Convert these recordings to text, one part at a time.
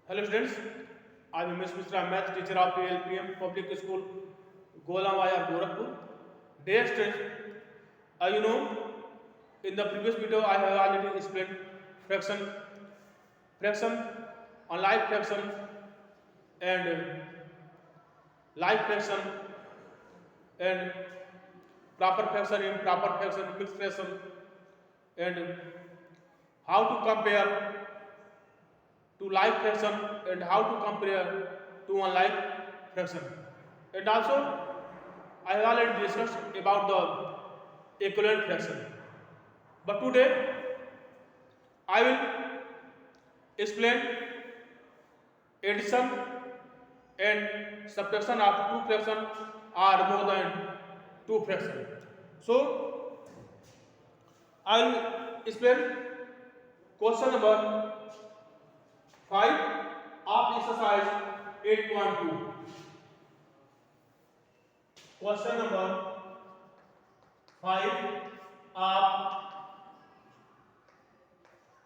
Hello students, I am Ms. Mishra, math teacher of PLPM Public School, Golamaya, Gorakhpur. Dear students, in the previous video I have already explained fraction, fraction, unlike fraction, and like fraction, and proper fraction, improper fraction, mixed fraction, and how to compare to like fraction and how to compare to unlike fraction. And also, I have already discussed about the equivalent fraction. But today, I will explain addition and subtraction of two fractions are more than two fractions. So, I will explain question number 5 of exercise 8.2. Question number 5 of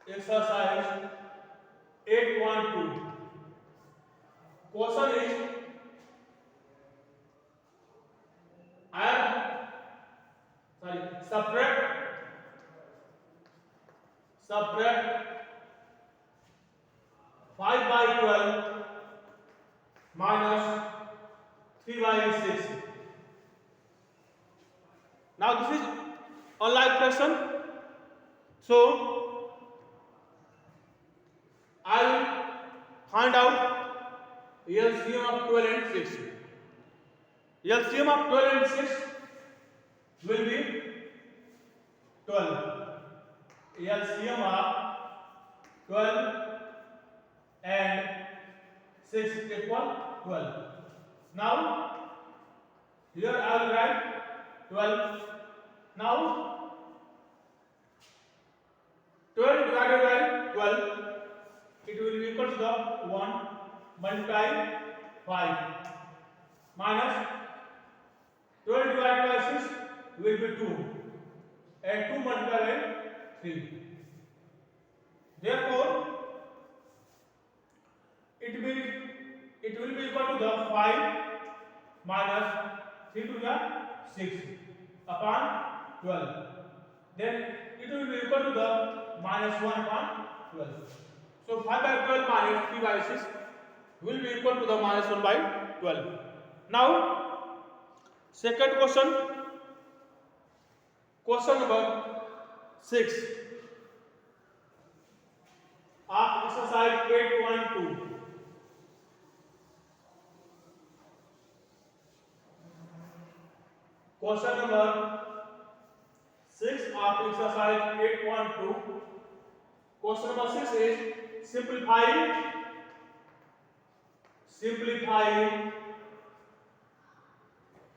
exercise 8.2. Question is subtract 5 by 12 minus 3 by 6. Now this is unlike fraction. So I will find out LCM of 12 and 6. LCM of 12 and 6 will be 12. LCM of 12 and 6 equal 12. Now here I will write 12. Now 12 divided by 12, it will be equal to the 1 multiply 5 minus 12 divided by 6 will be 2 and 2 multiplied by 3. Therefore, it will be equal to the 5 minus 3 to the 6 upon 12. Then it will be equal to the minus 1 upon 12. So 5 by 12 minus 3 by 6 will be equal to the minus 1 by 12. Now, second question, question number 6 of exercise 8.2. Question number 6 of exercise 8.2. Question number 6 is simplify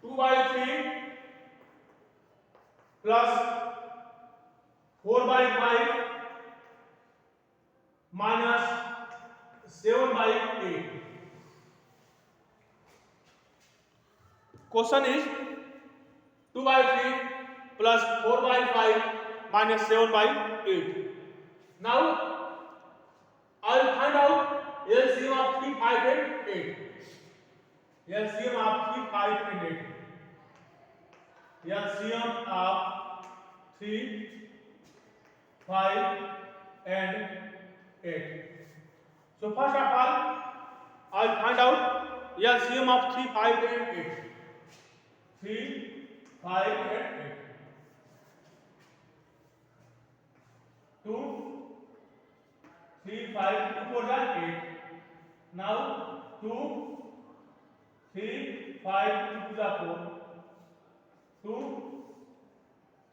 2 by 3 plus 4 by 5 minus 7 by 8. Question is 2 by 3 plus 4 by 5 minus 7 by 8. Now, I will find out LCM of 3, 5 and 8. LCM of 3, 5 and 8. LCM of 3, 5 and 8. So first of all, I will find out LCM of 3, 5 and 8. 3, 5 and 8. 2, 3, 5, 2 4 are 8. Now 2, 3, 5, 2 are 4. 2,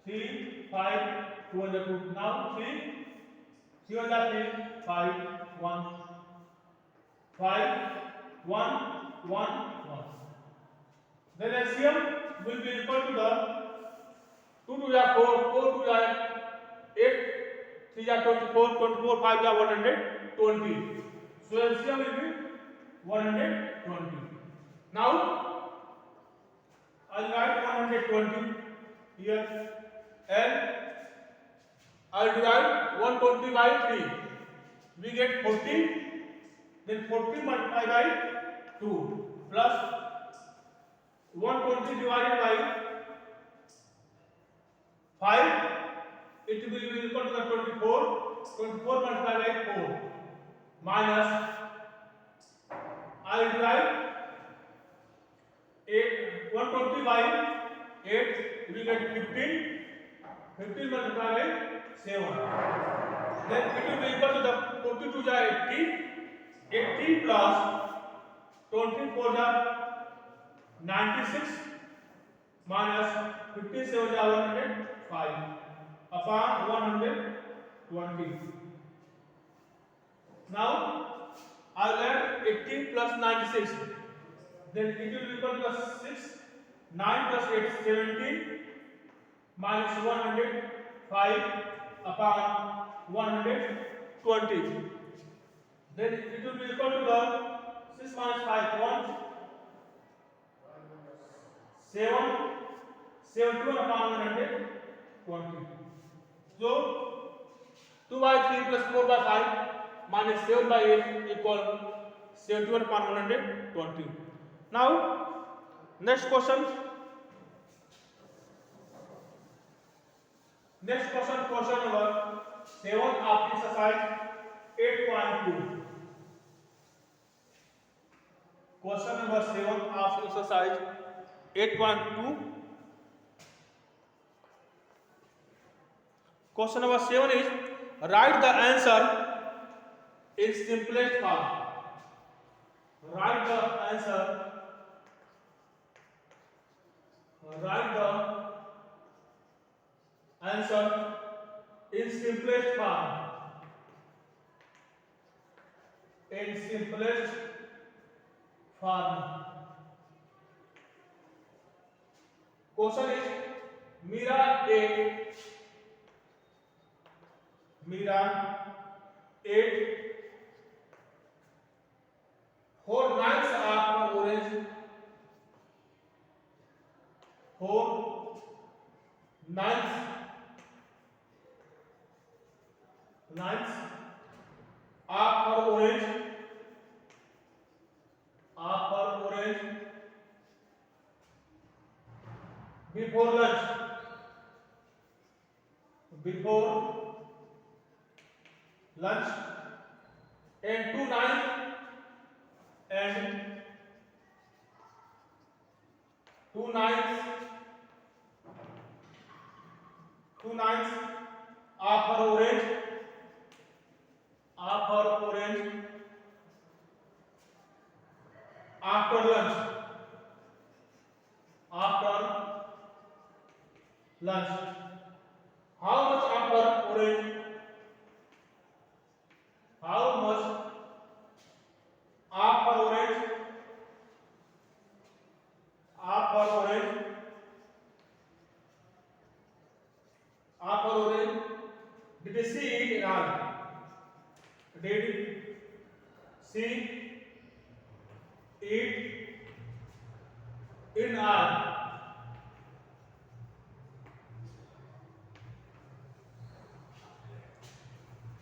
3, 5, 2 are 2. Now 3, 3 are 3, 5, 1. 5, 1, 1, 1. Then LCM will be equal to the 2 to the 4, 4 to the 8, 3 are 24, 24, 5 are 120. So LCM will be 120. Now I will write 120 here and I will divide 120 by 3. We get 40. then 40 multiplied by 2 plus 120 divided by 5, it will be equal to the 24. 24 multiplied by 4 minus, I will divide 120 by 8, we will get 15. 15 multiplied by 7. Then it will be equal to the 42 is 80. 80 plus 24 is 96 minus 57 is 105 upon 120. Now I will add 80 plus 96. Then it will be equal to 6. 9 plus 8 is 17 minus 105 upon 120. Then it will be equal to the 6 minus 5 1 7 71 upon 120. So 2 by 3 plus 4 by 5 minus 7 by 8 equal 71 upon 120. Now next question. Question number 7 of exercise 8.2. Question number 7 of exercise 8.2. Question number 7 is write the answer in simplest form. Write the answer in simplest form. Question is Mira 8 4 9s are orange. 4 9s are for orange. Before lunch. And 2 9s are for orange. After lunch. How much after orange? Did you see it in all? Did see it in all?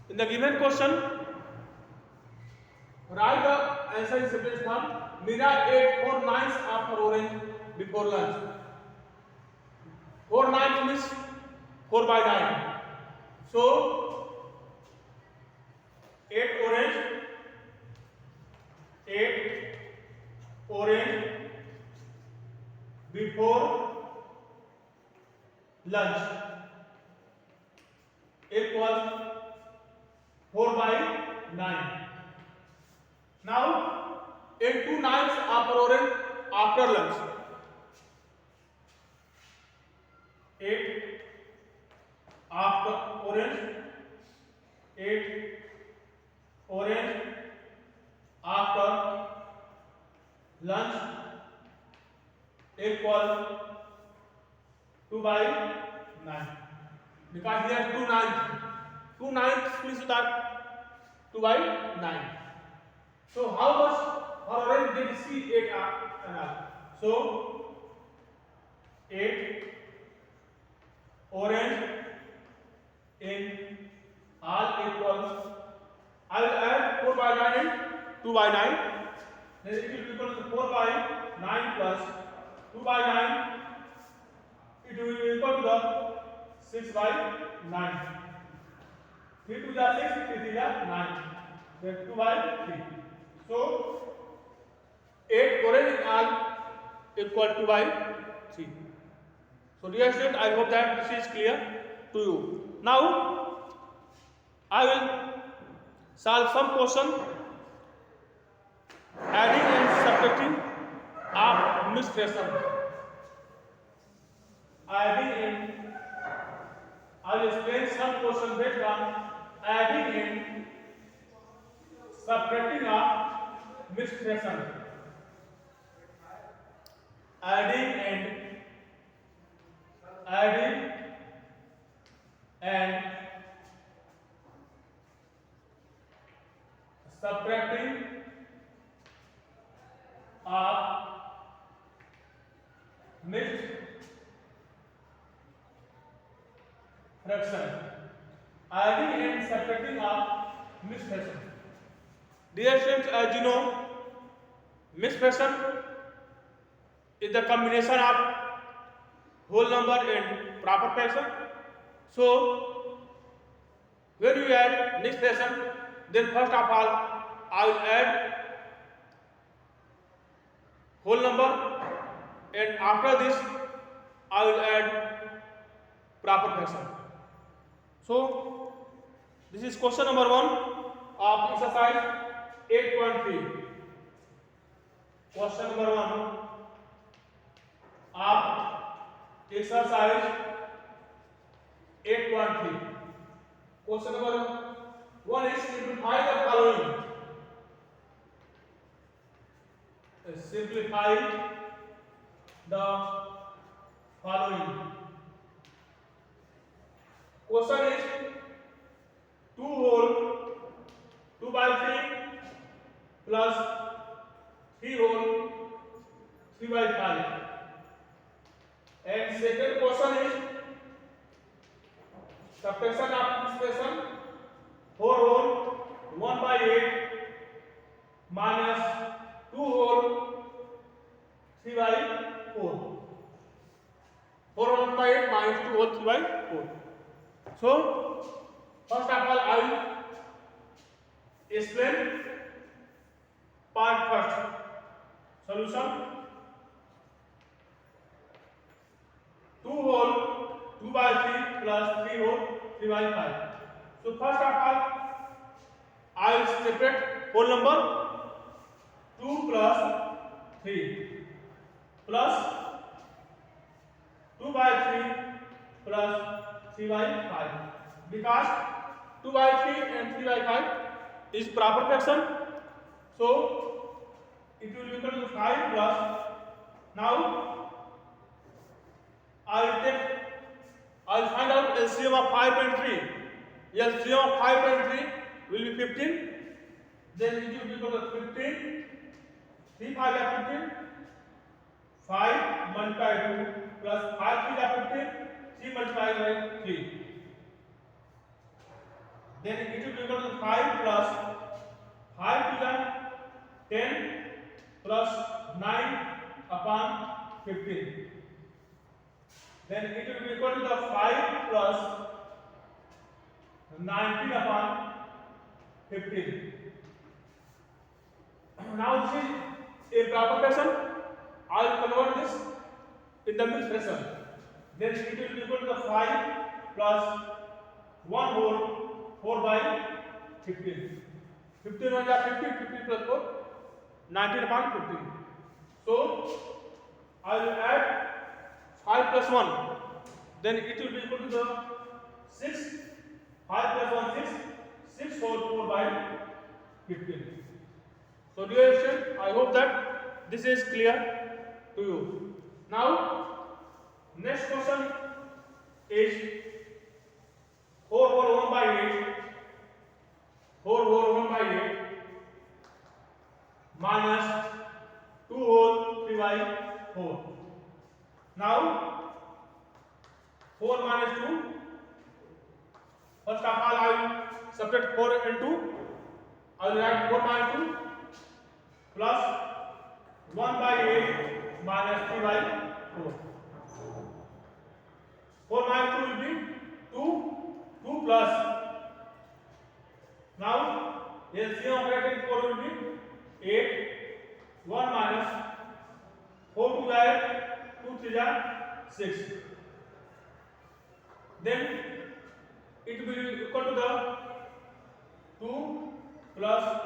In the given question, write the answer in simplest form. Mira ate 4 9s after orange before lunch. 4 9 means 4 by 9. So 8 orange before lunch equal 4 by 9. Now 8 2 9s after orange after lunch. 8 after orange, 8 orange after lunch equal 2 by 9. Because here 2 9s means that 2 by 9. So how much for orange did see 8 and so 8 orange in all equals, I will add 4 by 9 in 2 by 9. Then it will be equal to 4 by 9 plus 2 by 9. It will be equal to the 6 by 9. 3 to the 6, 3 to the 9. Then 2 by 3. So 8 orange are equal to by 3. So dear student, I hope that this is clear to you. Now I will solve some question adding and subtracting of mixed fraction. Adding and I will explain some question based on adding and subtracting of mixed fraction. Adding and subtracting of mixed fraction. Adding and subtracting of mixed fraction. Dear students, as you know, mixed fraction is the combination of whole number and proper fraction. So when you add mixed fraction, then first of all I will add whole number, and after this I will add proper fraction. So this is question number 1 of exercise 8.3. Question number 1 of exercise 8.3. Question number 1 is simplify the following. Simplify the following. Question is 2 whole 2 by 3 plus 3 whole 3 by 5. And second question is subtraction of expression 4 whole 1 by 8 minus 2 whole 3 by 4. 4 1 by 8 minus 2 whole 3 by 4. So first of all I will explain part first. Solution 2 whole 2 by 3 plus 3 whole 3 by 5. So first of all I will separate whole number 2 plus 3 plus 2 by 3 plus 3 by 5, because 2 by 3 and 3 by 5 is proper fraction. So it will be equal to 5 plus, now I will find out LCM of 5 and 3. LCM of 5 and 3 will be 15. Then it will be equal to 15. 3 5 are 15. 5 multiplied 2 plus 5 3 are 15. 3 multiplied by 3. Then it will be equal to 5 plus 5 to the 10 plus 9 upon 15. Then it will be equal to the 5 plus 19 upon 15. Now this is a proper fraction. I will convert this in the mixed fraction. Then it will be equal to the 5 plus 1 whole 4 by 15. 15 1 is 15, 15 plus 4, 19 upon 15. So I will add 5 plus 1, then it will be equal to the 6. 5 plus 1 6, 6 whole 4 by 15. So dear students, I hope that this is clear to you. Now next question is 4 whole 1 by 8, 4 whole 1 by 8 minus 2 whole 3 by 4. Now 4 minus 2, first of all I will subtract 4 and 2. I will write 4 minus 2, plus 1 by 8 minus 3 by 4. 4 minus 2 will be 2. 2 plus. Now LCM of 8 and 4 will be 8. 1 minus 4 to the 2 3 6. Then it will be equal to the 2 plus